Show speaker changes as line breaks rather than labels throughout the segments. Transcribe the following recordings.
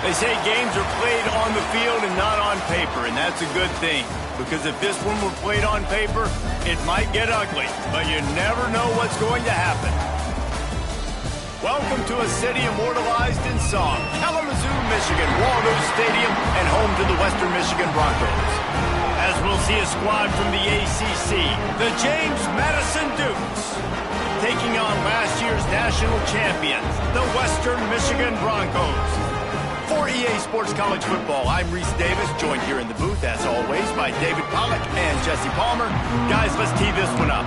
They say games are played on the field and not on paper, and that's a good thing. Because if this one were played on paper, it might get ugly, but you never know what's going to happen. Welcome to a city immortalized in song, Kalamazoo, Michigan, Waldo Stadium, and home to the Western Michigan Broncos. As we'll see a squad from the ACC, the James Madison Dukes, taking on last year's national champions, the Western Michigan Broncos. For EA Sports College Football, I'm Reese Davis, joined here in the booth, as always, by David Pollack and Jesse Palmer. Guys, let's tee this one up.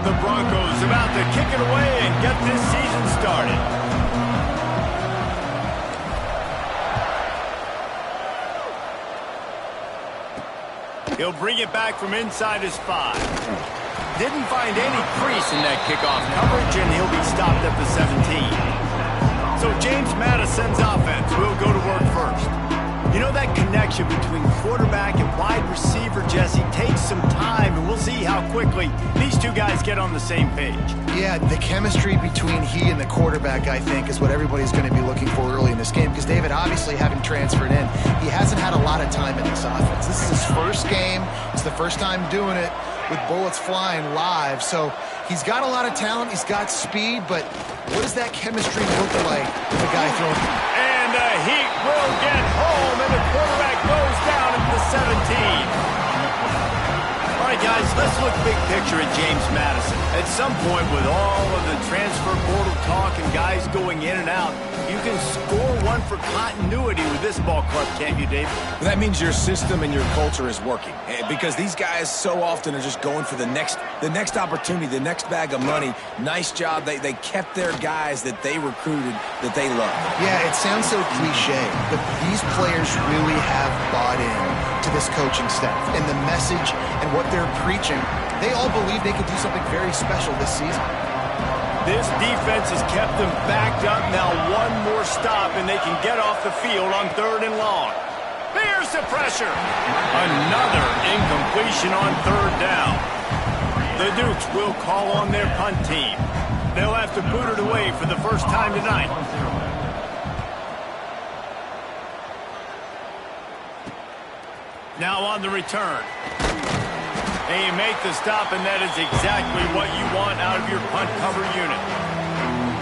The Broncos about to kick it away and get this season started. He'll bring it back from inside his 5. Didn't find any crease in that kickoff coverage, and he'll be stopped at the 17. So James Madison's offense will go to work first. You know, that connection between quarterback and wide receiver, Jesse, takes some time, and we'll see how quickly these two guys get on the same page.
Yeah, the chemistry between he and the quarterback, I think, is what everybody's going to be looking for early in this game. Because David, obviously, having transferred in, he hasn't had a lot of time in this offense. This is his first game. It's the first time doing it with bullets flying live. So he's got a lot of talent. He's got speed. But what does that chemistry look like with a guy throwing?
And the Heat will get home, and the quarterback goes down at the 17. All right, guys, let's look big picture at James Madison. At some point, with all of the transfer portal talk and guys going in and out, you can score one for continuity with this ball club, can't you, Dave?
That means your system and your culture is working. Because these guys so often are just going for the next opportunity, the next bag of money. Nice job. They kept their guys that they recruited, that they love.
Yeah, it sounds so cliche, but these players really have bought in to this coaching staff and the message and what they're preaching. They all believe they could do something very special this season.
This defense has kept them backed up. Now one more stop, and they can get off the field on 3rd and long. Here's the pressure. Another incompletion on 3rd down. The Dukes will call on their punt team. They'll have to boot it away for the first time tonight. Now on the return. They make the stop, and that is exactly what you want out of your punt cover unit.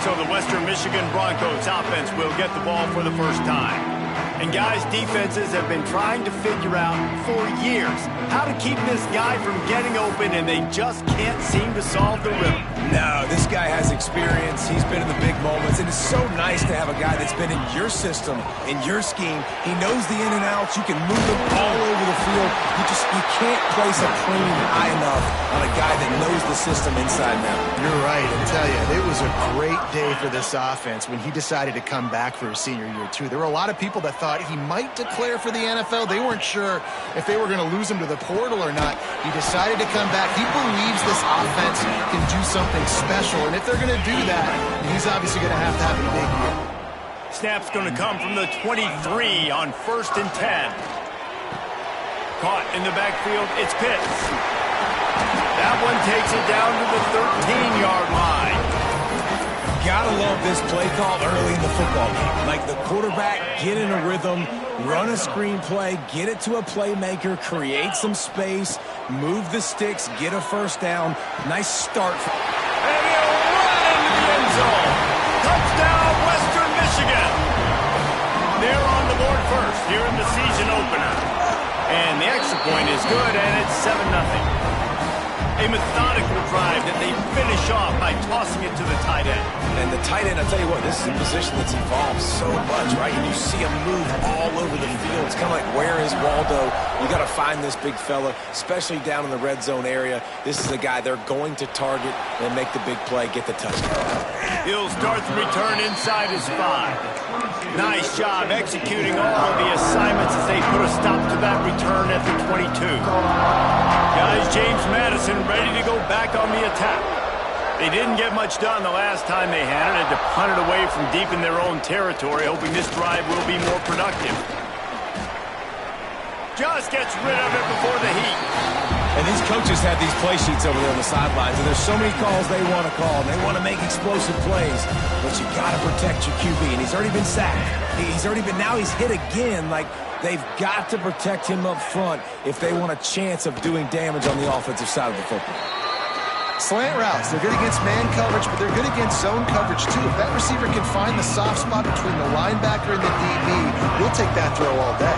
So the Western Michigan Broncos offense will get the ball for the first time. And guys, defenses have been trying to figure out for years how to keep this guy from getting open, and they just can't seem to solve the riddle.
No, this guy has experience. He's been in the big moments, and it's so nice to have a guy that's been in your system, in your scheme. He knows the in and outs. You can move him all over the field. You can't place a premium high enough on a guy that knows the system inside and out.
You're right. I tell you, it was a great day for this offense when he decided to come back for his senior year, too. There were a lot of people that thought he might declare for the NFL. They weren't sure if they were going to lose him to the portal or not. He decided to come back. He believes this offense can do something special, and if they're going to do that, he's obviously going to have a big year.
Snap's going to come from the 23 on 1st and 10. Caught in the backfield, it's Pitts. That one takes it down to the 13-yard line.
Gotta love this play call early in the football game. Like the quarterback, get in a rhythm, run a screen play, get it to a playmaker, create some space, move the sticks, get a first down. Nice start.
And he'll run into the end zone. Touchdown, Western Michigan. They're on the board first here in the season opener. And the extra point is good, and it's 7-0. A methodical drive that they finish off by tossing it to the tight end.
And the tight end, I'll tell you what, this is a position that's evolved so much, right? And you see him move all over the field. It's kind of like, where is Waldo? You got to find this big fella, especially down in the red zone area. This is the guy they're going to target and make the big play, get the touchdown.
He'll start the return inside his 5. Nice job executing all of the assignments as they put a stop to that return at the 22. Guys, James Madison ready to go back on the attack. They didn't get much done the last time they had it. Had to punt it away from deep in their own territory, hoping this drive will be more productive. Just gets rid of it before the Heat.
And these coaches have these play sheets over there on the sidelines, and there's so many calls they want to call, and they want to make explosive plays, but you got to protect your QB, and he's already been sacked. Now he's hit again. Like, they've got to protect him up front if they want a chance of doing damage on the offensive side of the football.
Slant routes, they're good against man coverage, but they're good against zone coverage too. If that receiver can find the soft spot between the linebacker and the DB, we'll take that throw all day.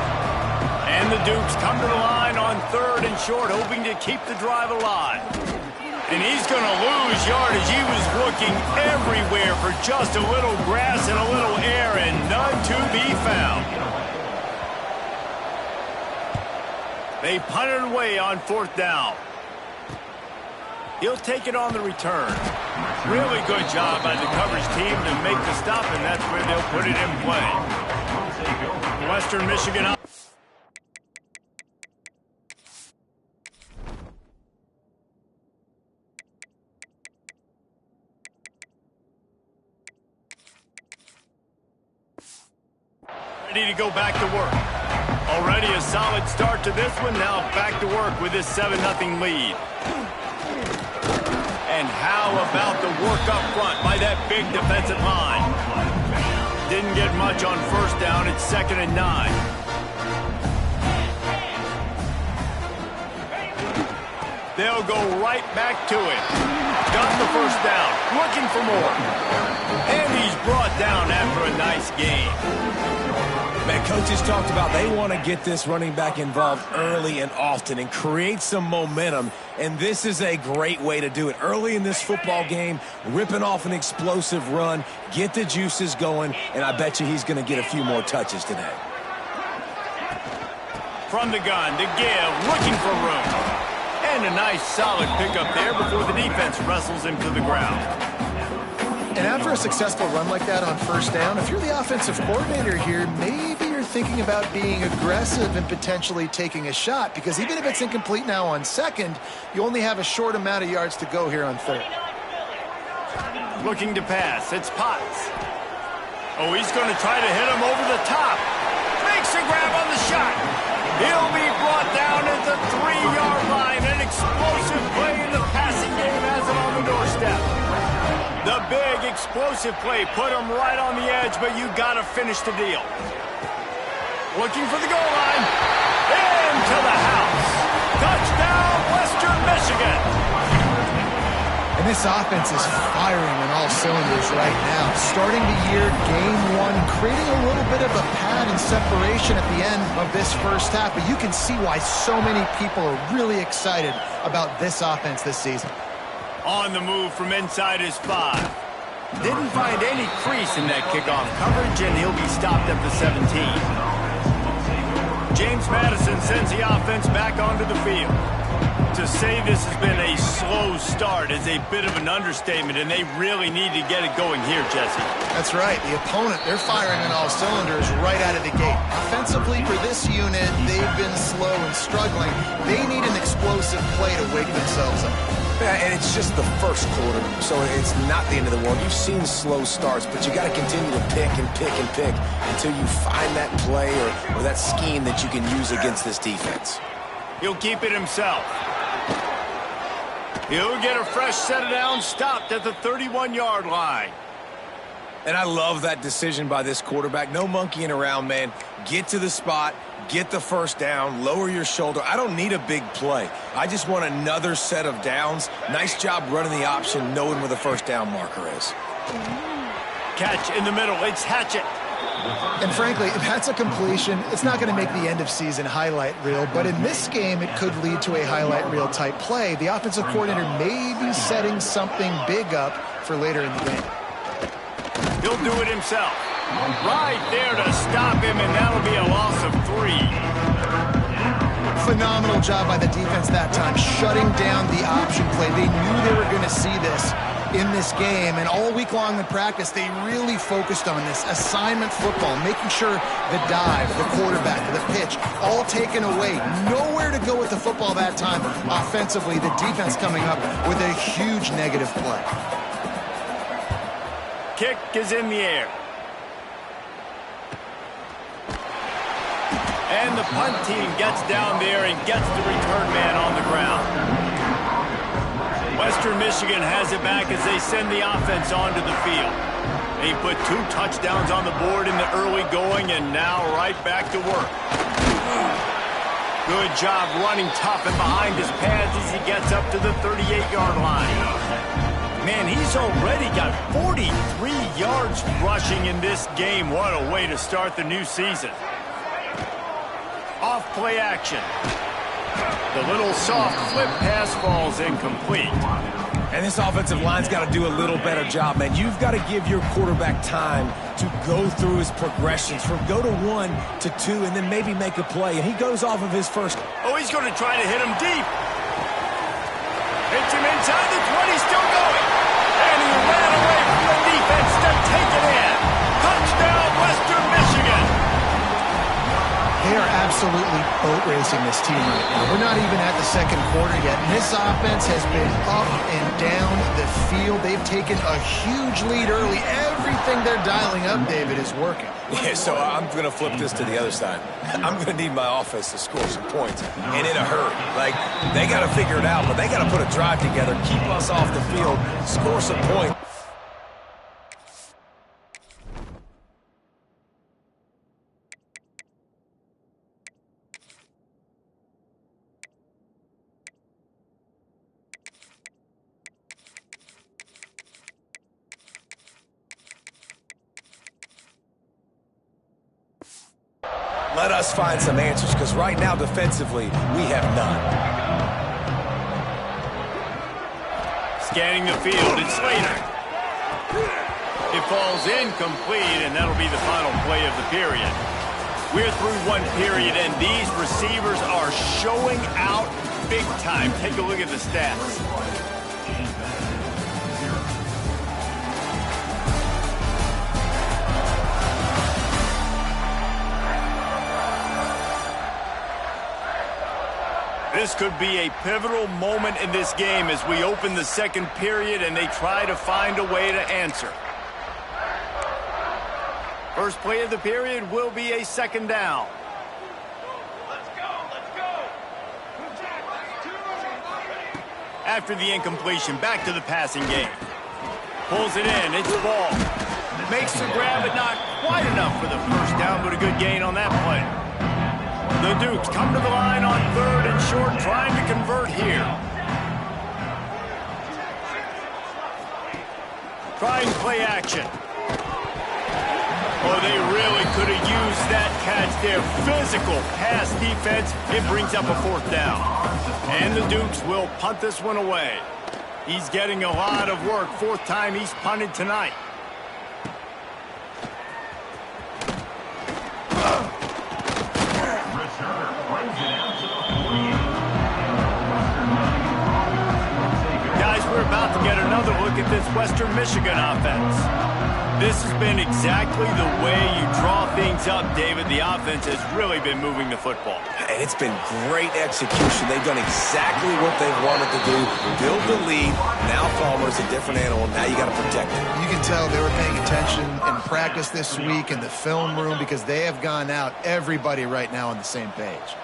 And the Dukes come to the line on 3rd and short, hoping to keep the drive alive. And he's going to lose yardage. He was looking everywhere for just a little grass and a little air, and none to be found. They punt it away on 4th down. He'll take it on the return. Really good job by the coverage team to make the stop, and that's where they'll put it in play. Western Michigan. Ready to go back to work. Already a solid start to this one. Now back to work with this 7-0 lead. And how about the work up front by that big defensive line? Didn't get much on 1st down. It's 2nd and 9. They'll go right back to it. Got the 1st down. Looking for more. And he's brought down after a nice game.
Man, coaches talked about they want to get this running back involved early and often and create some momentum, and this is a great way to do it. Early in this football game, ripping off an explosive run, get the juices going, and I bet you he's going to get a few more touches today.
From the gun, to give, looking for room. And a nice solid pickup there before the defense wrestles him to the ground.
And after a successful run like that on 1st down, if you're the offensive coordinator here, maybe you're thinking about being aggressive and potentially taking a shot, because even if it's incomplete now on 2nd, you only have a short amount of yards to go here on 3rd.
Looking to pass. It's Potts. Oh, he's going to try to hit him over the top. Makes a grab on the shot. He'll be brought down at the 3-yard line. An explosive play in the passing game has him on the doorstep. The big explosive play put him right on the edge, but you got to finish the deal. Looking for the goal line. Into the house. Touchdown, Western Michigan.
And this offense is firing on all cylinders right now. Starting the year, game 1, creating a little bit of a pad and separation at the end of this 1st half, but you can see why so many people are really excited about this offense this season.
On the move from inside his 5. Didn't find any crease in that kickoff coverage, and he'll be stopped at the 17. James Madison sends the offense back onto the field. To say this has been a slow start is a bit of an understatement, and they really need to get it going here, Jesse.
That's right. The opponent, they're firing on all cylinders right out of the gate. Offensively, for this unit, they've been slow and struggling. They need an explosive play to wake themselves up.
Yeah, and it's just the 1st quarter, so it's not the end of the world. You've seen slow starts, but you got to continue to pick and pick and pick until you find that play or that scheme that you can use against this defense.
He'll keep it himself. He'll get a fresh set of downs, stopped at the 31-yard line.
And I love that decision by this quarterback. No monkeying around, man. Get to the spot, get the 1st down, lower your shoulder. I don't need a big play. I just want another set of downs. Nice job running the option, knowing where the 1st down marker is.
Catch in the middle. It's Hatchett.
And frankly, if that's a completion, it's not going to make the end-of-season highlight reel. But in this game, it could lead to a highlight reel type play. The offensive coordinator may be setting something big up for later in the game.
He'll do it himself. Right there to stop him, and that'll be a loss of 3.
Phenomenal job by the defense that time, shutting down the option play. They knew they were going to see this in this game, and all week long in practice, they really focused on this assignment football, making sure the dive, the quarterback, the pitch, all taken away. Nowhere to go with the football that time. Offensively, the defense coming up with a huge negative play.
Kick is in the air. And the punt team gets down there and gets the return man on the ground. Western Michigan has it back as they send the offense onto the field. They put 2 touchdowns on the board in the early going and now right back to work. Good job running tough and behind his pads as he gets up to the 38-yard line. Man, he's already got 43 yards rushing in this game. What a way to start the new season. Off play action. The little soft flip pass falls incomplete.
And this offensive line's got to do a little better job, man. You've got to give your quarterback time to go through his progressions from go to 1 to 2 and then maybe make a play. And he goes off of his first.
Oh, he's going to try to hit him deep. Hits him inside the 20, still going. And he ran away from the defense to take it in. Touchdown, Western Michigan.
They are absolutely boat racing this team right now. We're not even at the second quarter yet, and this offense has been up and down the field. They've taken a huge lead early. Everything they're dialing up, David, is working.
Yeah, so I'm going to flip this to the other side. I'm going to need my offense to score some points, and in a hurry. Like, they got to figure it out, but they got to put a drive together, keep us off the field, score some points. Let us find some answers, because right now, defensively, we have none.
Scanning the field, it's Slater. It falls incomplete, and that'll be the final play of the period. We're through 1 period, and these receivers are showing out big time. Take a look at the stats. This could be a pivotal moment in this game as we open the second period and they try to find a way to answer. First play of the period will be a second down.
Let's go.
After the incompletion, back to the passing game. Pulls it in, it's ball. Makes the grab, but not quite enough for the first down, but a good gain on that play. The Dukes come to the line on 3rd and short, trying to convert here. Trying play action. Oh, they really could have used that catch there. Physical pass defense. It brings up a 4th down. And the Dukes will punt this one away. He's getting a lot of work. 4th time he's punted tonight. We're about to get another look at this Western Michigan offense. This has been exactly the way you draw things up, David. The offense has really been moving the football.
And it's been great execution. They've done exactly what they've wanted to do. Build the lead. Now Palmer's a different animal. Now you got to protect it.
You can tell they were paying attention in practice this week in the film room because they have gone out, everybody right now on the same page.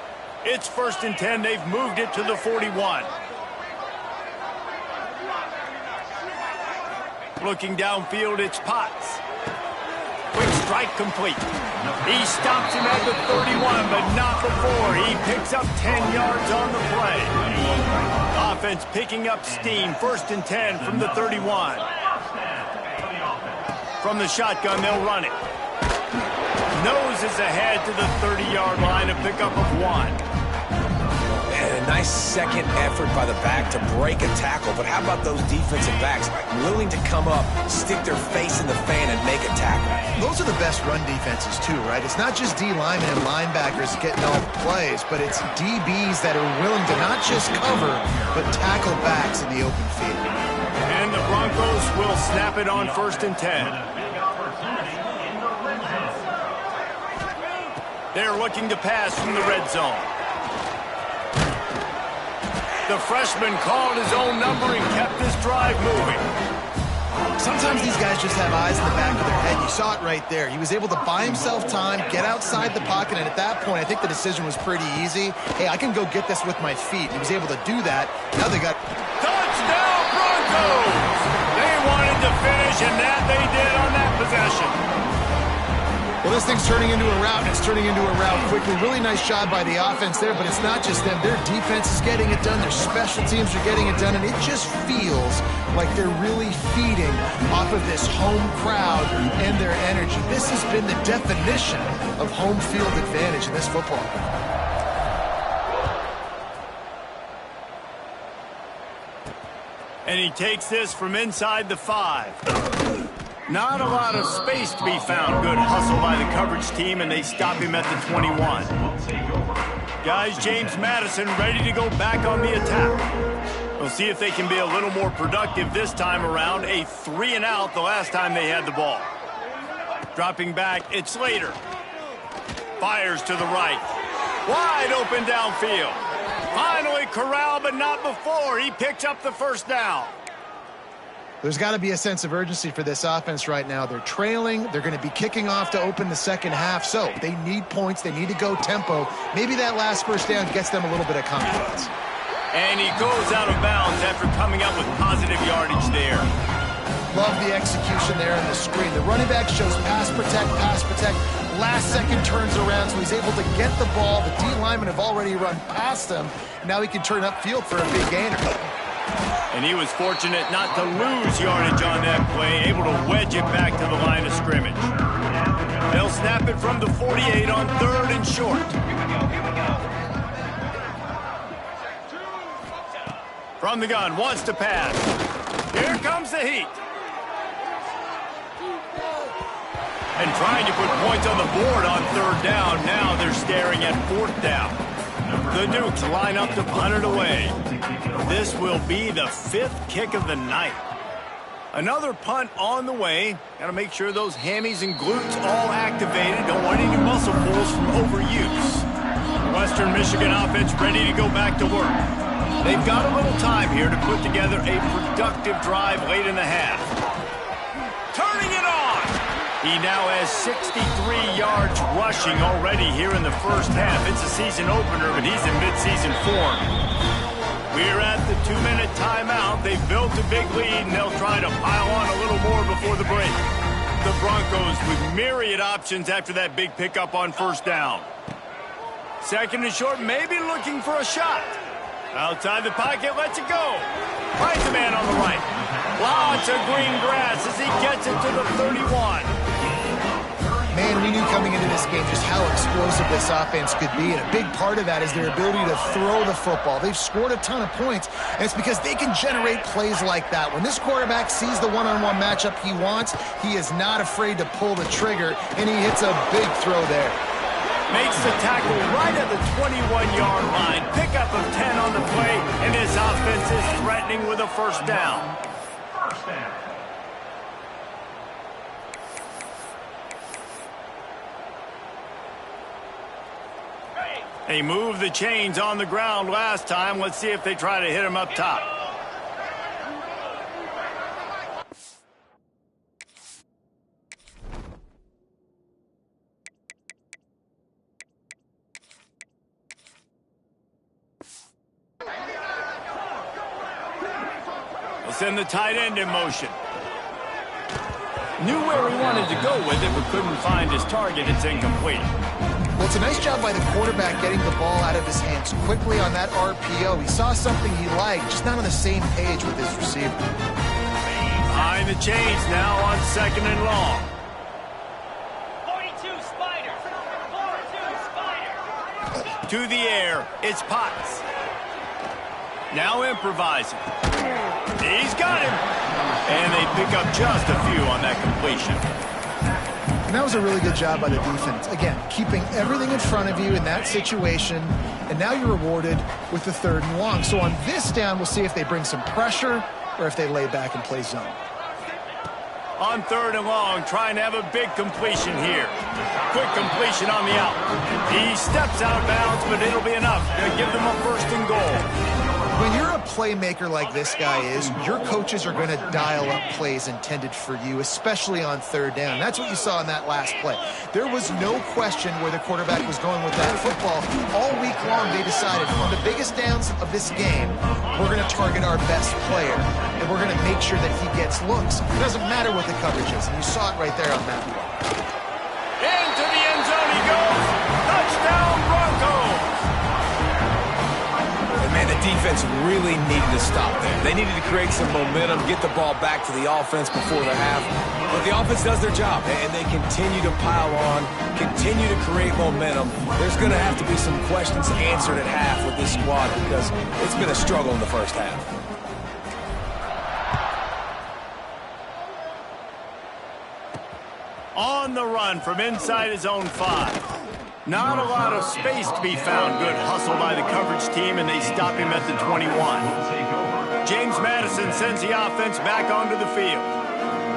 It's 1st and 10. They've moved it to the 41. Looking downfield, it's Potts. Quick strike complete. He stops him at the 31, but not before. He picks up 10 yards on the play. Offense picking up steam. 1st and 10 from the 31. From the shotgun, they'll run it. Noses ahead to the 30-yard line, a pickup of 1.
And a nice second effort by the back to break a tackle. But how about those defensive backs willing to come up, stick their face in the fan, and make a tackle?
Those are the best run defenses, too, right? It's not just D linemen and linebackers getting all the plays, but it's DBs that are willing to not just cover, but tackle backs in the open field.
And the Broncos will snap it on 1st and 10. They're looking to pass from the red zone. The freshman called his own number and kept this drive moving.
Sometimes these guys just have eyes in the back of their head. You saw it right there. He was able to buy himself time, get outside the pocket, and at that point, I think the decision was pretty easy. Hey, I can go get this with my feet. He was able to do that. Now they got...
Touchdown, Broncos! They wanted to finish, and that they did on that possession.
Well, this thing's turning into a rout, and it's turning into a rout quickly. Really nice job by the offense there, but it's not just them. Their defense is getting it done. Their special teams are getting it done, and it just feels like they're really feeding off of this home crowd and their energy. This has been the definition of home field advantage in this football game.
And he takes this from inside the 5. Not a lot of space to be found. Good hustle by the coverage team, and they stop him at the 21. Guys, James Madison ready to go back on the attack. We'll see if they can be a little more productive this time around. A 3-and-out the last time they had the ball. Dropping back, it's Slater. Fires to the right. Wide open downfield. Finally corralled, but not before. He picks up the first down.
There's got to be a sense of urgency for this offense right now. They're trailing. They're going to be kicking off to open the second half, so they need points. They need to go tempo. Maybe that last first down gets them a little bit of confidence.
And he goes out of bounds after coming up with positive yardage there.
Love the execution there on the screen. The running back shows pass protect, pass protect. Last second turns around, so he's able to get the ball. The D linemen have already run past him. Now he can turn upfield for a big gainer.
And he was fortunate not to lose yardage on that play, able to wedge it back to the line of scrimmage. They'll snap it from the 48 on 3rd and short. From the gun, wants to pass. Here comes the heat. And trying to put points on the board on 3rd down. Now they're staring at 4th down. The Dukes line up to punt it away. This will be the 5th kick of the night. Another punt on the way. Got to make sure those hammies and glutes all activated. Don't want any muscle pulls from overuse. Western Michigan offense ready to go back to work. They've got a little time here to put together a productive drive late in the half. Turning it on! He now has 63 yards rushing already here in the first half. It's a season opener, but he's in midseason form. We're at the 2-minute timeout. They've built a big lead, and they'll try to pile on a little more before the break. The Broncos with myriad options after that big pickup on 1st down. 2nd and short, maybe looking for a shot. Outside the pocket, lets it go. Finds a man on the right. Lots of green grass as he gets it to the 31.
Man, we knew coming into this game just how explosive this offense could be, and a big part of that is their ability to throw the football. They've scored a ton of points, and it's because they can generate plays like that. When this quarterback sees the one-on-one matchup he wants, he is not afraid to pull the trigger, and he hits a big throw there.
Makes the tackle right at the 21-yard line. Pickup of 10 on the play, and this offense is threatening with a 1st down. They moved the chains on the ground last time. Let's see if they try to hit him up top. They'll send the tight end in motion. Knew where he wanted to go with it, but couldn't find his target. It's incomplete.
Well, it's a nice job by the quarterback getting the ball out of his hands quickly on that RPO. He saw something he liked, just not on the same page with his receiver.
Behind the chains now on 2nd and long.
42 Spider. 42 Spider.
To the air, it's Potts. Now improvising. He's got him. And they pick up just a few on that completion.
And that was a really good job by the defense. Again, keeping everything in front of you in that situation, and now you're rewarded with the 3rd and long. So on this down, we'll see if they bring some pressure or if they lay back and play zone.
On 3rd and long, trying to have a big completion here. Quick completion on the out. He steps out of bounds, but it'll be enough to give them a 1st and goal.
When you're a playmaker like this guy is, your coaches are going to dial up plays intended for you, especially on third down. That's what you saw in that last play. There was no question where the quarterback was going with that football. All week long, they decided on the biggest downs of this game, we're going to target our best player, and we're going to make sure that he gets looks. It doesn't matter what the coverage is, and you saw it right there on that play.
Into the end zone he goes. Touchdown, Broncos.
And man, the defense really needed to stop there. They needed to create some momentum, get the ball back to the offense before the half. But the offense does their job, and they continue to pile on, continue to create momentum. There's going to have to be some questions answered at half with this squad because it's been a struggle in the first half.
On the run from inside his own 5. Not a lot of space to be found. Good hustle by the coverage team, and they stop him at the 21. James Madison sends the offense back onto the field.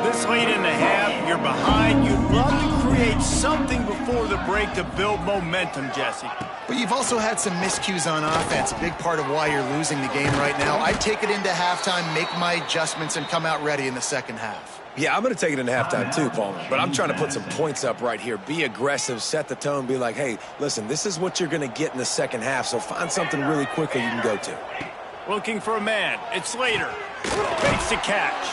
This late in the half, you're behind. You'd love to create something before the break to build momentum, Jesse.
But you've also had some miscues on offense, a big part of why you're losing the game right now. I'd take it into halftime, make my adjustments, and come out ready in the second half.
Yeah, I'm going to take it into halftime too, Palmer. But I'm trying to put some points up right here. Be aggressive, set the tone, be like, hey, listen, this is what you're going to get in the second half, so find something really quickly you can go to.
Looking for a man. It's Slater. Fakes the catch.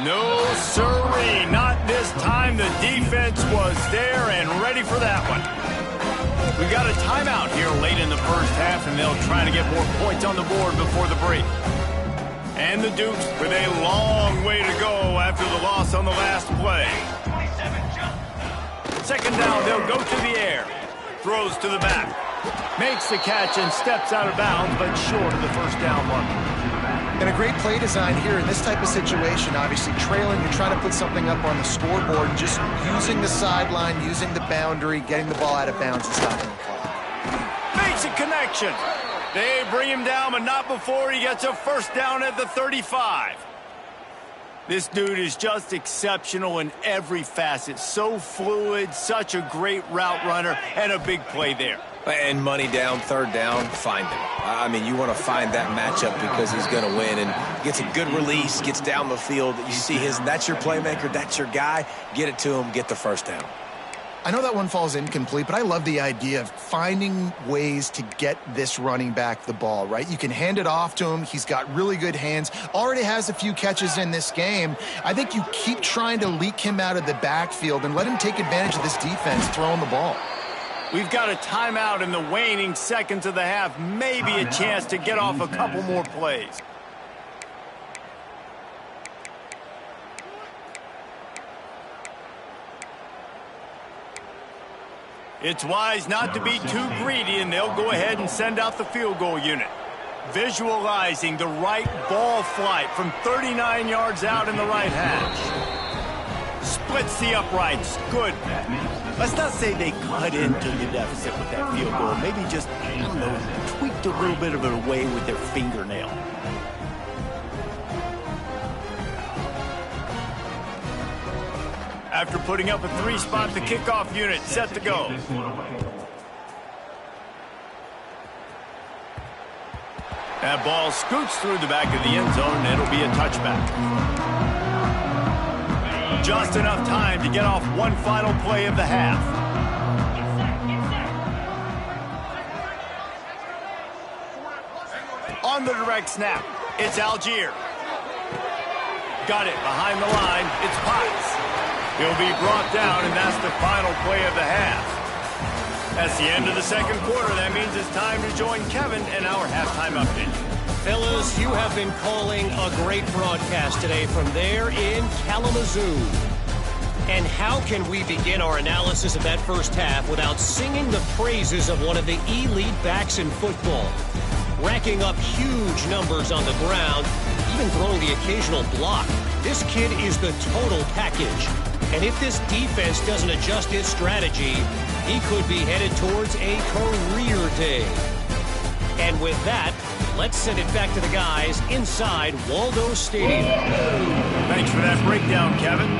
No, sirree. Not this time. The defense was there and ready for that one. We got a timeout here late in the first half, and they'll try to get more points on the board before the break. And the Dukes with a long way to go after the loss on the last play. Second down, they'll go to the air. Throws to the back. Makes the catch and steps out of bounds, but short of the first down marker.
And a great play design here in this type of situation. Obviously trailing, you're trying to put something up on the scoreboard, just using the sideline, using the boundary, getting the ball out of bounds and stopping the clock.
Makes a connection. They bring him down, but not before he gets a first down at the 35. This dude is just exceptional in every facet. So fluid, such a great route runner, and a big play there.
And money down, third down, find him. I mean, you want to find that matchup because he's going to win and gets a good release, gets down the field. You see that's your playmaker, that's your guy. Get it to him, get the first down.
I know that one falls incomplete, but I love the idea of finding ways to get this running back the ball, right? You can hand it off to him. He's got really good hands. Already has a few catches in this game. I think you keep trying to leak him out of the backfield and let him take advantage of this defense throwing the ball.
We've got a timeout in the waning seconds of the half. Maybe a chance to get off a couple more plays. It's wise not to be too greedy, and they'll go ahead and send out the field goal unit. Visualizing the right ball flight from 39 yards out in the right hash. Splits the uprights. Good. Let's not say they cut into the deficit with that field goal. Maybe just, I don't know, tweaked a little bit of it away with their fingernail. After putting up a 3-spot, the kickoff unit set to go. That ball scoots through the back of the end zone, and it'll be a touchback. Just enough time to get off one final play of the half. On the direct snap, it's Algier. Got it behind the line, it's Potts. He'll be brought down, and that's the final play of the half. That's the end of the second quarter. That means it's time to join Kevin in our halftime update.
Fellas, you have been calling a great broadcast today from there in Kalamazoo. And how can we begin our analysis of that first half without singing the praises of one of the elite backs in football? Racking up huge numbers on the ground, even throwing the occasional block. This kid is the total package. And if this defense doesn't adjust its strategy, he could be headed towards a career day. And with that, let's send it back to the guys inside Waldo Stadium.
Thanks for that breakdown, Kevin.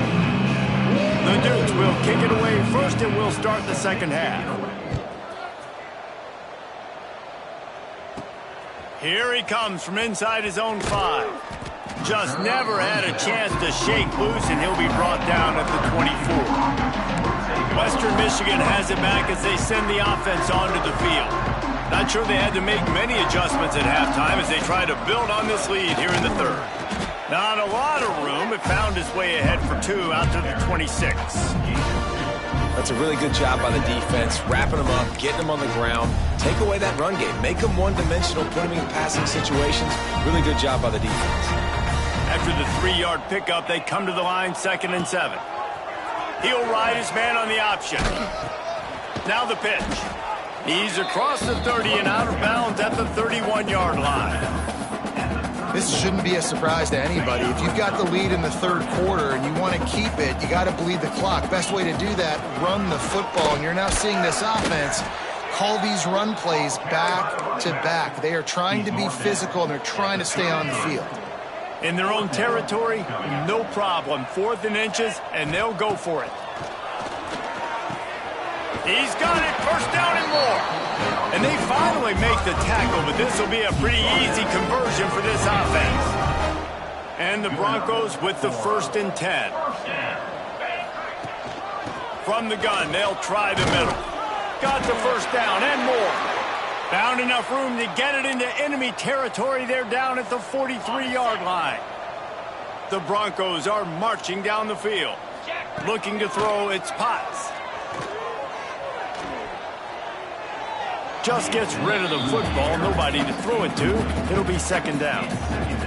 The Dukes will kick it away first, and we'll start the second half. Here he comes from inside his own 5. Just never had a chance to shake loose, and he'll be brought down at the 24. Western Michigan has it back as they send the offense onto the field. Not sure they had to make many adjustments at halftime as they try to build on this lead here in the third. Not a lot of room. It found its way ahead for 2 out to the 26.
That's a really good job by the defense, wrapping them up, getting them on the ground. Take away that run game. Make them one-dimensional, put them in passing situations. Really good job by the defense.
After the 3-yard pickup, they come to the line 2nd and 7. He'll ride his man on the option. Now the pitch. He's across the 30 and out of bounds at the 31-yard line.
This shouldn't be a surprise to anybody. If you've got the lead in the third quarter and you want to keep it, you got to bleed the clock. Best way to do that, run the football. And you're now seeing this offense call these run plays back to back. They are trying to be physical, and they're trying to stay on the field.
In their own territory, no problem. 4th and inches, and they'll go for it. He's got it, 1st down and more. And they finally make the tackle, but this will be a pretty easy conversion for this offense. And the Broncos with the 1st and 10. From the gun, they'll try the middle. Got the 1st down and more. Found enough room to get it into enemy territory. They're down at the 43-yard line. The Broncos are marching down the field. Looking to throw, it's Potts. Just gets rid of the football, nobody to throw it to. It'll be 2nd down.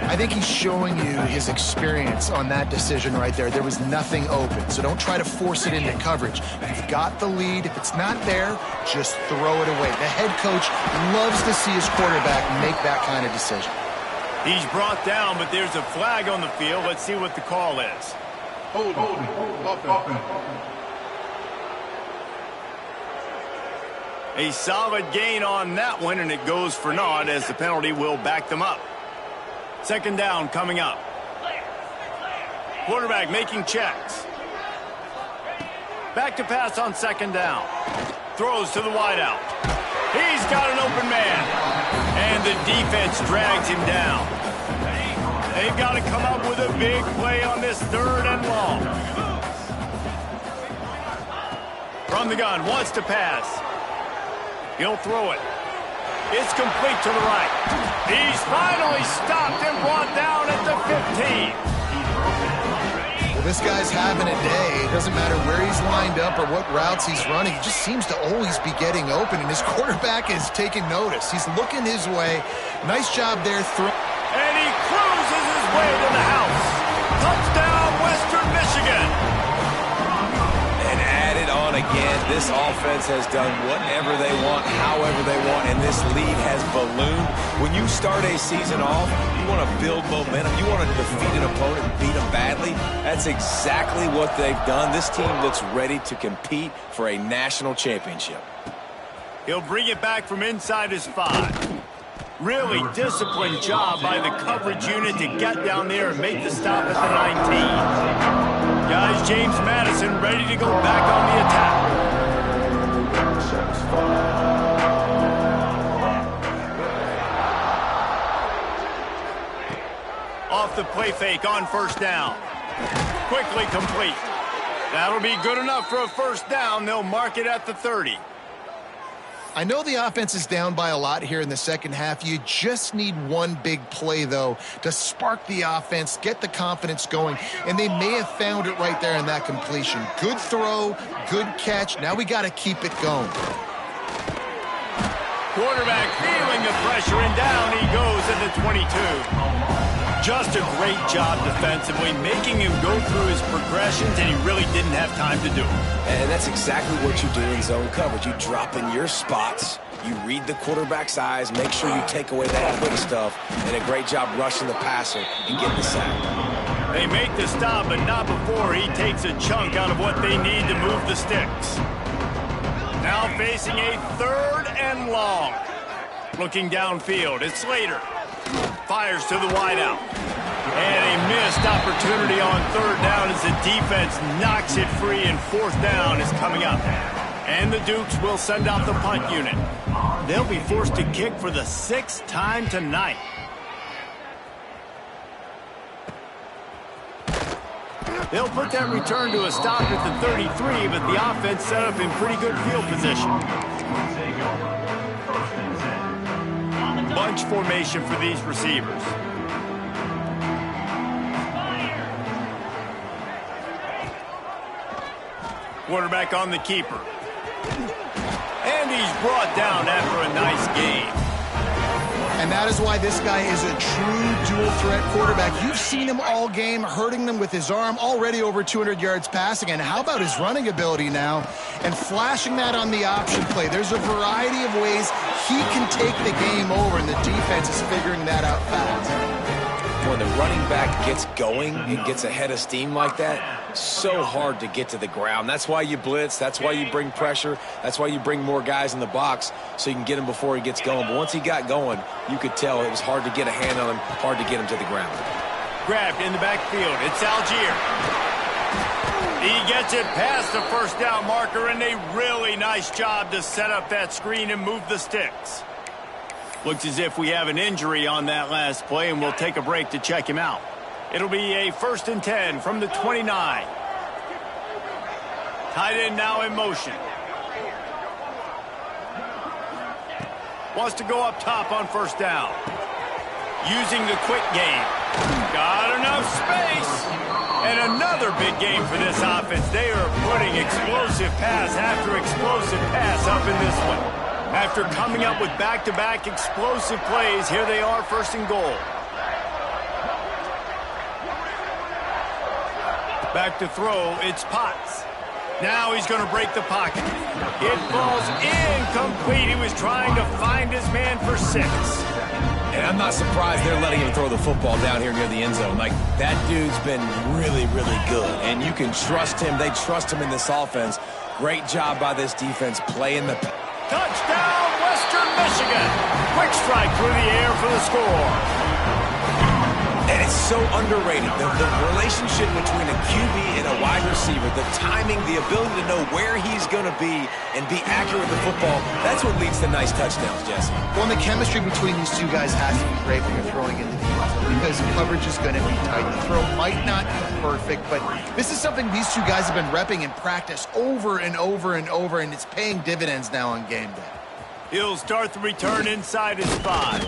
I think he's showing you his experience on that decision right there. There was nothing open, so don't try to force it into coverage. If you've got the lead, if it's not there, just throw it away. The head coach loves to see his quarterback make that kind of decision.
He's brought down, but there's a flag on the field. Let's see what the call is.
Hold.
A solid gain on that one, and it goes for naught as the penalty will back them up. 2nd down coming up. Quarterback making checks. Back to pass on 2nd down. Throws to the wideout. He's got an open man. And the defense drags him down. They've got to come up with a big play on this 3rd and long. From the gun, wants to pass. He'll throw it. It's complete to the right. He's finally stopped and brought down at the 15.
Well, this guy's having a day. It doesn't matter where he's lined up or what routes he's running. He just seems to always be getting open, and his quarterback is taking notice. He's looking his way. Nice job there.
And he cruises his way to the house. Touchdown, Western Michigan.
And add it on again. This offense has done whatever they want, however they want, and this lead has ballooned. When you start a season off, you want to build momentum. You want to defeat an opponent and beat them badly. That's exactly what they've done. This team looks ready to compete for a national championship.
He'll bring it back from inside his 5. Really disciplined job by the coverage unit to get down there and make the stop at the 19. Guys, James Madison ready to go back on the attack. Off the play fake on 1st down. Quickly complete. That'll be good enough for a 1st down. They'll mark it at the 30.
I know the offense is down by a lot here in the 2nd half. You just need one big play, though, to spark the offense, get the confidence going, and they may have found it right there in that completion. Good throw, good catch. Now we got to keep it going.
Quarterback feeling the pressure, and down he goes at the 22. Just a great job defensively, making him go through his progressions, and he really didn't have time to do it.
And that's exactly what you do in zone coverage. You drop in your spots, you read the quarterback's eyes, make sure you take away that quick stuff, and a great job rushing the passer and getting the sack.
They make the stop, but not before he takes a chunk out of what they need to move the sticks. Now facing a 3rd and long. Looking downfield, it's Slater. Fires to the wideout. And a missed opportunity on 3rd down as the defense knocks it free, and 4th down is coming up. And the Dukes will send out the punt unit. They'll be forced to kick for the 6th time tonight. They'll put that return to a stop at the 33, but the offense set up in pretty good field position. Bunch formation for these receivers. Quarterback on the keeper. And he's brought down after a nice game.
And that is why this guy is a true dual-threat quarterback. You've seen him all game, hurting them with his arm, already over 200 yards passing. And how about his running ability now? And flashing that on the option play. There's a variety of ways he can take the game over, and the defense is figuring that out fast.
When the running back gets going and gets ahead of steam like that, so hard to get to the ground. That's why you blitz. That's why you bring pressure. That's why you bring more guys in the box so you can get him before he gets going. But once he got going, you could tell it was hard to get a hand on him, hard to get him to the ground.
Grabbed in the backfield. It's Algier. He gets it past the first down marker, and a really nice job to set up that screen and move the sticks. Looks as if we have an injury on that last play, and we'll take a break to check him out. It'll be a 1st and 10 from the 29. Tight end now in motion. Wants to go up top on 1st down. Using the quick game. Got enough space. And another big game for this offense. They are putting explosive pass after explosive pass up in this one. After coming up with back-to-back explosive plays, here they are, 1st and goal. Back to throw, it's Potts. Now he's going to break the pocket. It falls incomplete. He was trying to find his man for 6.
And I'm not surprised they're letting him throw the football down here near the end zone. Like, that dude's been really, really good. And you can trust him. They trust him in this offense. Great job by this defense playing the...
Touchdown, Western Michigan. Quick strike through the air for the score.
And it's so underrated. The relationship between a QB and a wide receiver, the timing, the ability to know where he's going to be and be accurate with the football, that's what leads to nice touchdowns, Jesse.
Well, and the chemistry between these two guys has to be great when you're throwing in the field because coverage is going to be tight. The throw might not be perfect, but this is something these two guys have been repping in practice over and over and over, and it's paying dividends now on game day.
He'll start the return inside his 5.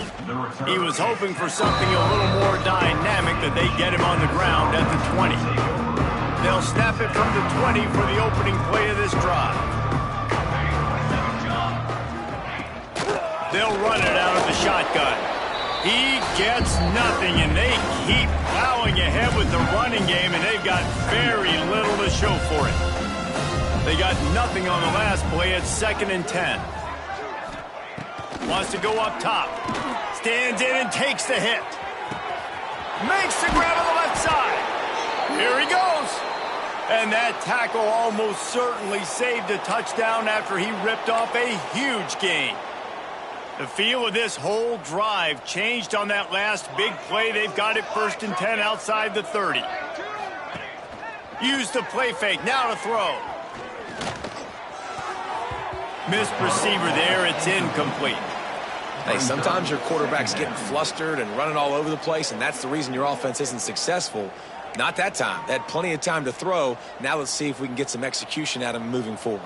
He was hoping for something a little more dynamic, that they get him on the ground at the 20. They'll snap it from the 20 for the opening play of this drive. They'll run it out of the shotgun. He gets nothing, and they keep plowing ahead with the running game, and they've got very little to show for it. They got nothing on the last play. It's 2nd and 10. Wants to go up top. Stands in and takes the hit. Makes the grab on the left side. Here he goes. And that tackle almost certainly saved a touchdown after he ripped off a huge gain. The feel of this whole drive changed on that last big play. They've got it 1st and 10 outside the 30. Use the play fake. Now to throw. Missed receiver there. It's incomplete.
Hey, sometimes your quarterback's getting flustered and running all over the place, and that's the reason your offense isn't successful. Not that time. They had plenty of time to throw. Now let's see if we can get some execution out of him moving forward.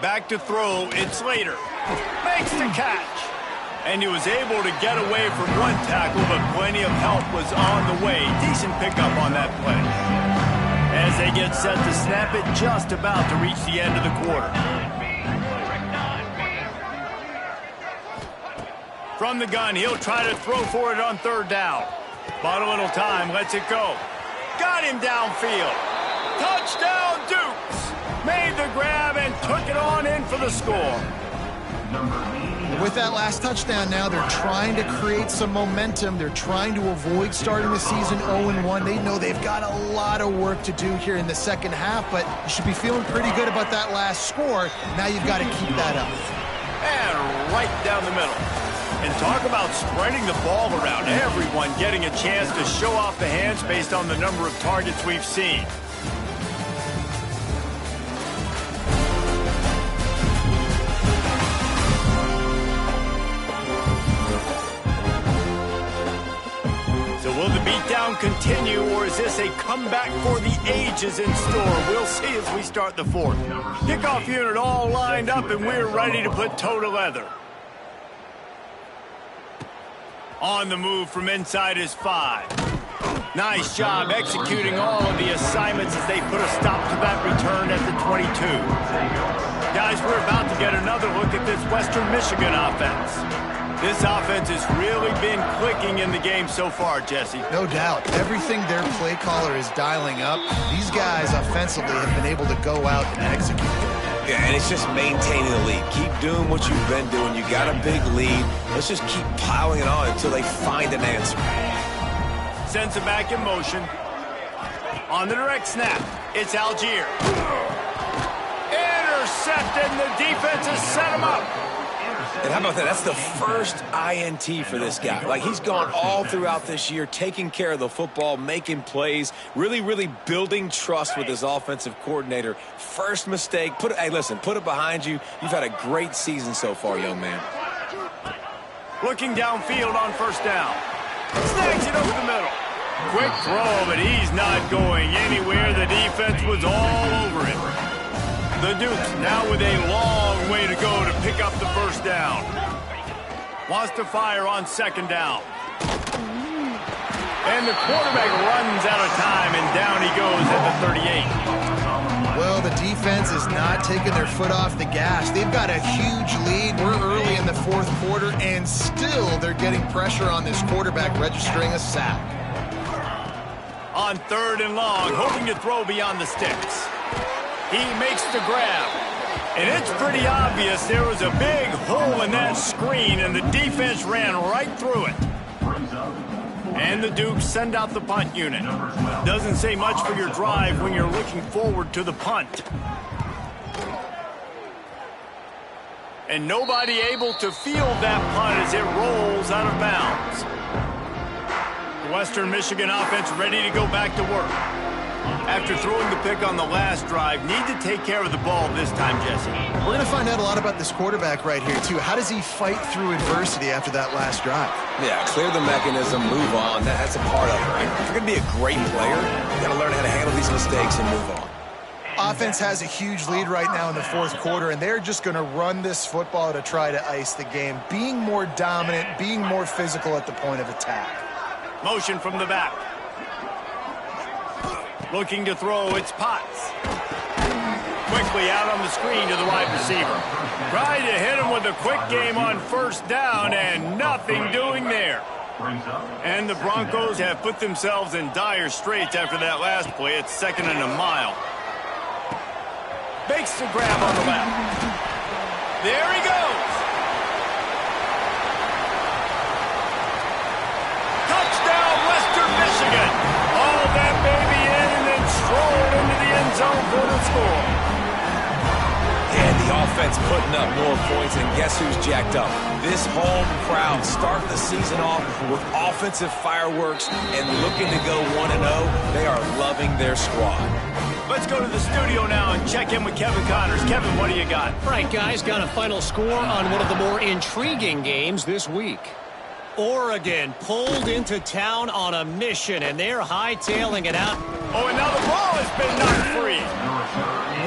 Back to throw. It's Slater. Makes the catch. And he was able to get away from one tackle, but plenty of help was on the way. Decent pickup on that play. As they get set to snap it, just about to reach the end of the quarter. From the gun, he'll try to throw for it on 3rd down. Bought a little time, lets it go. Got him downfield. Touchdown, Dukes! Made the grab and took it on in for the score.
With that last touchdown now, they're trying to create some momentum. They're trying to avoid starting the season 0-1. They know they've got a lot of work to do here in the second half, but you should be feeling pretty good about that last score. Now you've got to keep that up.
And right down the middle. And talk about spreading the ball around. Everyone getting a chance to show off the hands based on the number of targets we've seen. Will the beatdown continue, or is this a comeback for the ages in store? We'll see as we start the fourth. Kickoff unit all lined up, and we're ready to put toe to leather. On the move from inside his 5. Nice job executing all of the assignments as they put a stop to that return at the 22. Guys, we're about to get another look at this Western Michigan offense. This offense has really been clicking in the game so far, Jesse.
No doubt. Everything their play caller is dialing up, these guys offensively have been able to go out and execute.
Yeah, and it's just maintaining the lead. Keep doing what you've been doing. You got a big lead. Let's just keep piling it on until they find an answer.
Sends it back in motion. On the direct snap, it's Algier. Intercepted, and the defense has set him up.
And how about that? That's the first INT for this guy. Like, he's gone all throughout this year, taking care of the football, making plays, really building trust with his offensive coordinator. First mistake. Hey, listen, put it behind you. You've had a great season so far, young man.
Looking downfield on first down. Snags it over the middle. Quick throw, but he's not going anywhere. The defense was all over him. The Dukes now with a long way to go to pick up the first down. Wants to fire on second down. And the quarterback runs out of time, and down he goes at the 38.
Well, the defense is not taking their foot off the gas. They've got a huge lead. We're early in the fourth quarter, and still they're getting pressure on this quarterback, registering a sack.
On third and long, hoping to throw beyond the sticks. He makes the grab. And it's pretty obvious there was a big hole in that screen, and the defense ran right through it. And the Dukes send out the punt unit. Doesn't say much for your drive when you're looking forward to the punt. And nobody able to field that punt as it rolls out of bounds. The Western Michigan offense ready to go back to work. After throwing the pick on the last drive, need to take care of the ball this time, Jesse.
We're going to find out a lot about this quarterback right here, too. How does he fight through adversity after that last drive?
Yeah, clear the mechanism, move on. That's a part of it, right? If you're going to be a great player, you got to learn how to handle these mistakes and move on.
Offense has a huge lead right now in the fourth quarter, and they're just going to run this football to try to ice the game, being more dominant, being more physical at the point of attack.
Motion from the back. Looking to throw, it's Potts. Quickly out on the screen to the wide receiver. Tried to hit him with a quick game on first down, and nothing doing there. And the Broncos have put themselves in dire straits after that last play. It's 2nd and a mile. Makes the grab on the left. There he goes. Touchdown, Western Michigan. All that baby in and then strolled into the end zone for the score.
And the offense putting up more points, and guess who's jacked up? This home crowd starting the season off with offensive fireworks and looking to go 1-0. They are loving their squad.
Let's go to the studio now and check in with Kevin Connors. Kevin, what do you got?
Right, guys, got a final score on one of the more intriguing games this week. Oregon pulled into town on a mission, and they're hightailing it out.
Oh, and now the ball has been knocked free.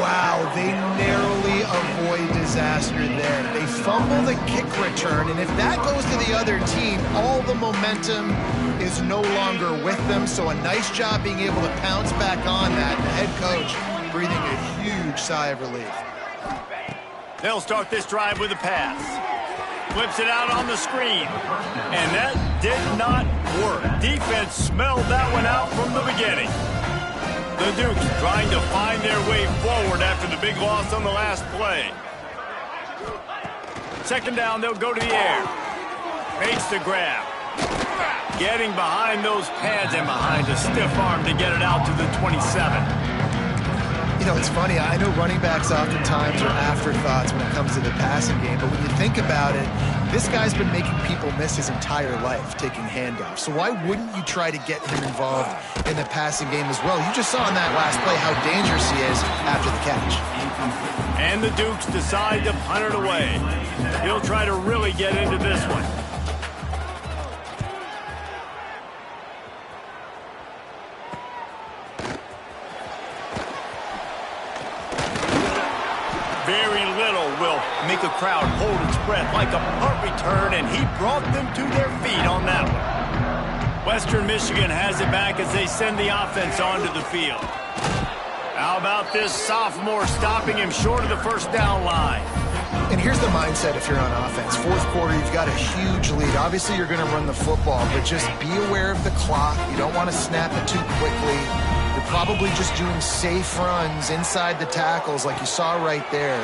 Wow, they narrowly avoid disaster there. They fumble the kick return, and if that goes to the other team, all the momentum is no longer with them. So a nice job being able to pounce back on that. The head coach breathing a huge sigh of relief.
They'll start this drive with a pass. Flips it out on the screen. And that did not work. Defense smelled that one out from the beginning. The Dukes trying to find their way forward after the big loss on the last play. 2nd down, they'll go to the air. Makes the grab. Getting behind those pads and behind a stiff arm to get it out to the 27.
You know, it's funny. I know running backs oftentimes are afterthoughts when it comes to the passing game, but when you think about it, this guy's been making people miss his entire life taking handoffs. So why wouldn't you try to get him involved in the passing game as well? You just saw in that last play how dangerous he is after the catch.
And the Dukes decide to punt it away. He'll try to really get into this one. Very little will make a crowd hold its breath like a punt return, and he brought them to their feet on that one. Western Michigan has it back as they send the offense onto the field. How about this sophomore stopping him short of the first down line?
And here's the mindset if you're on offense. Fourth quarter, you've got a huge lead. Obviously, you're going to run the football, but just be aware of the clock. You don't want to snap it too quickly. You're probably just doing safe runs inside the tackles like you saw right there.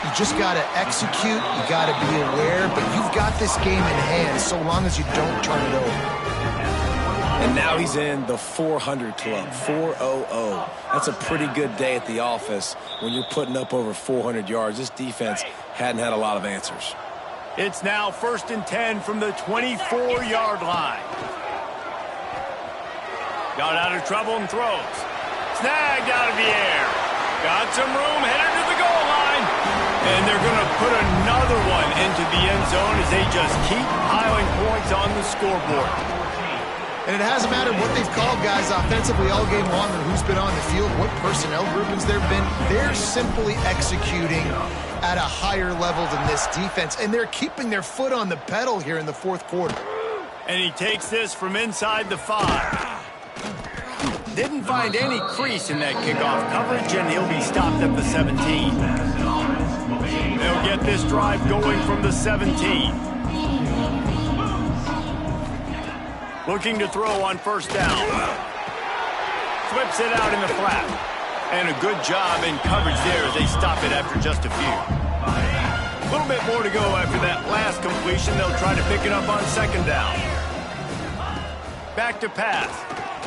You just got to execute. You got to be aware, but you've got this game in hand so long as you don't turn it over.
And now he's in the 400 club, 400. That's a pretty good day at the office when you're putting up over 400 yards. This defense hadn't had a lot of answers.
It's now 1st and 10 from the 24-yard line. Got out of trouble and throws. Snagged out of the air. Got some room, headed to the goal line. And they're going to put another one into the end zone as they just keep piling points on the scoreboard.
And it hasn't mattered what they've called guys offensively all game long or who's been on the field, what personnel groupings there have been. They're simply executing at a higher level than this defense, and they're keeping their foot on the pedal here in the fourth quarter.
And he takes this from inside the 5. Didn't find any crease in that kickoff coverage, and he'll be stopped at the 17. They'll get this drive going from the 17. Looking to throw on first down. Flips it out in the flat. And a good job in coverage there as they stop it after just a few. A little bit more to go after that last completion. They'll try to pick it up on second down. Back to pass.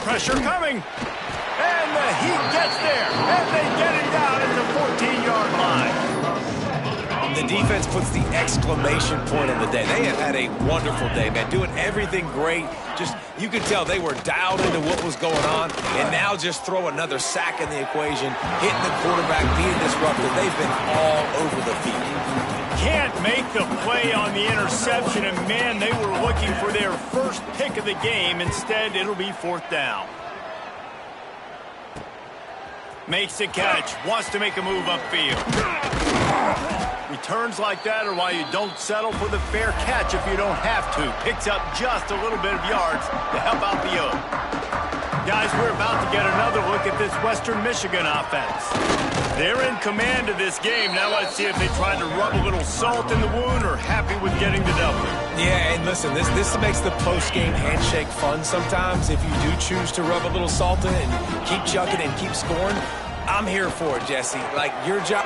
Pressure coming. And the Heat gets there. And they get him down at the 14-yard line.
The defense puts the exclamation point on the day. They have had a wonderful day, man, doing everything great. Just, you could tell they were dialed into what was going on, and now just throw another sack in the equation, hitting the quarterback, being disruptive. They've been all over the field.
Can't make the play on the interception, and man, they were looking for their first pick of the game. Instead, it'll be fourth down. Makes the catch, wants to make a move upfield. Returns like that are why you don't settle for the fair catch if you don't have to. Picks up just a little bit of yards to help out the O. Guys, we're about to get another look at this Western Michigan offense. They're in command of this game. Now let's see if they try to rub a little salt in the wound or happy with getting the W.
Yeah, and listen, this makes the post-game handshake fun sometimes. If you do choose to rub a little salt in it and keep chucking and keep scoring, I'm here for it, Jesse. Like, your job...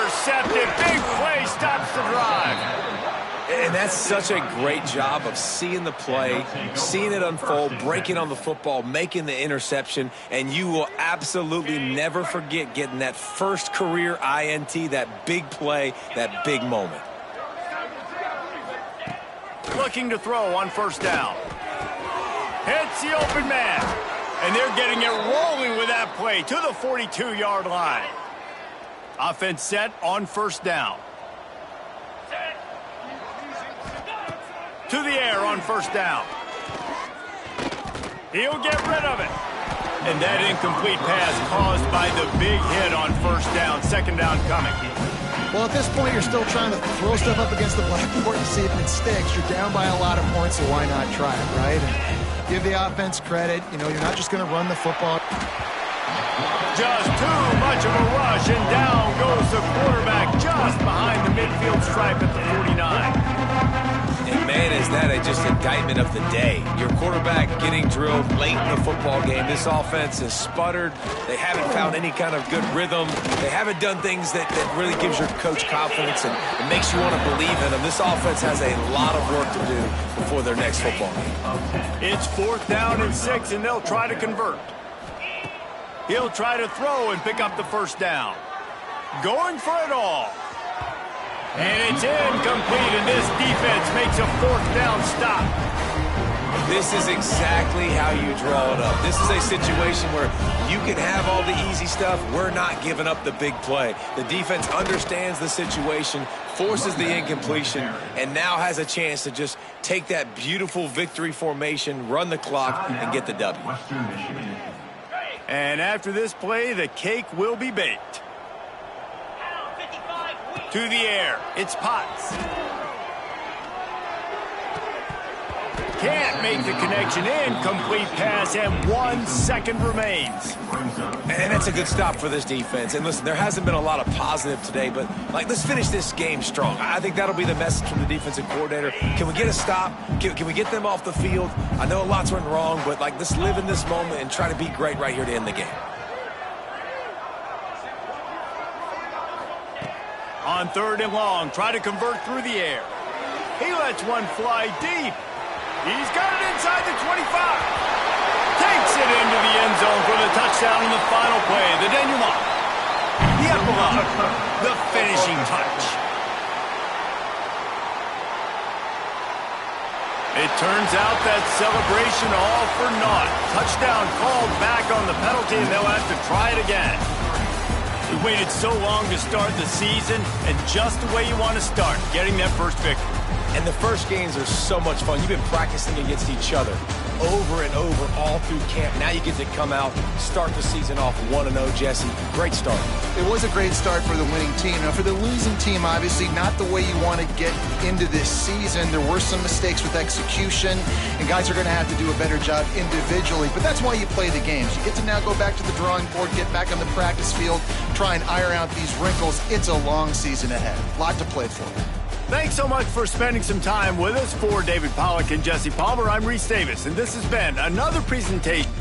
Intercepted. Big play stops the drive.
And that's such a great job of seeing the play, seeing it unfold, breaking on the football, making the interception, and you will absolutely never forget getting that first career INT, that big play, that big moment.
Looking to throw on first down. Hits the open man. And they're getting it rolling with that play to the 42-yard line. Offense set on first down. To the air on first down. He'll get rid of it. And that incomplete pass caused by the big hit on first down. Second down coming.
Well, at this point, you're still trying to throw stuff up against the blackboard and see if it sticks. You're down by a lot of points, so why not try it, right? And give the offense credit. You know, you're not just going to run the football.
Just too much of a rush, and down goes the quarterback just behind the midfield stripe at the 49.
And man, is that just indictment of the day. Your quarterback getting drilled late in the football game. This offense has sputtered. They haven't found any kind of good rhythm. They haven't done things that really gives your coach confidence and it makes you want to believe in them. This offense has a lot of work to do before their next football game.
It's fourth down and 6, and they'll try to convert. He'll try to throw and pick up the first down. Going for it all. And it's incomplete, and this defense makes a fourth down stop.
This is exactly how you draw it up. This is a situation where you can have all the easy stuff. We're not giving up the big play. The defense understands the situation, forces the incompletion, and now has a chance to just take that beautiful victory formation, run the clock, and get the W.
And after this play, the cake will be baked. To the air, it's Potts. Can't make the connection. Incomplete pass, and 1 second remains.
And that's a good stop for this defense. And listen, there hasn't been a lot of positive today, but let's finish this game strong. I think that'll be the message from the defensive coordinator. Can we get a stop? Can we get them off the field? I know a lot's went wrong, but let's live in this moment and try to be great right here to end the game.
On 3rd and long, try to convert through the air. He lets one fly deep. He's got it inside the 25. Takes it into the end zone for the touchdown in the final play. The denouement. The epilogue. The finishing touch. It turns out that celebration all for naught. Touchdown called back on the penalty, and they'll have to try it again. We waited so long to start the season, and just the way you want to start, getting that first victory.
And the first games are so much fun. You've been practicing against each other over and over all through camp. Now you get to come out, start the season off 1-0, Jesse. Great start.
It was a great start for the winning team. Now, for the losing team, obviously not the way you want to get into this season. There were some mistakes with execution, and guys are going to have to do a better job individually. But that's why you play the games. You get to now go back to the drawing board, get back on the practice field, try and iron out these wrinkles. It's a long season ahead. A lot to play for.
Thanks so much for spending some time with us. For David Pollack and Jesse Palmer, I'm Reese Davis, and this has been another presentation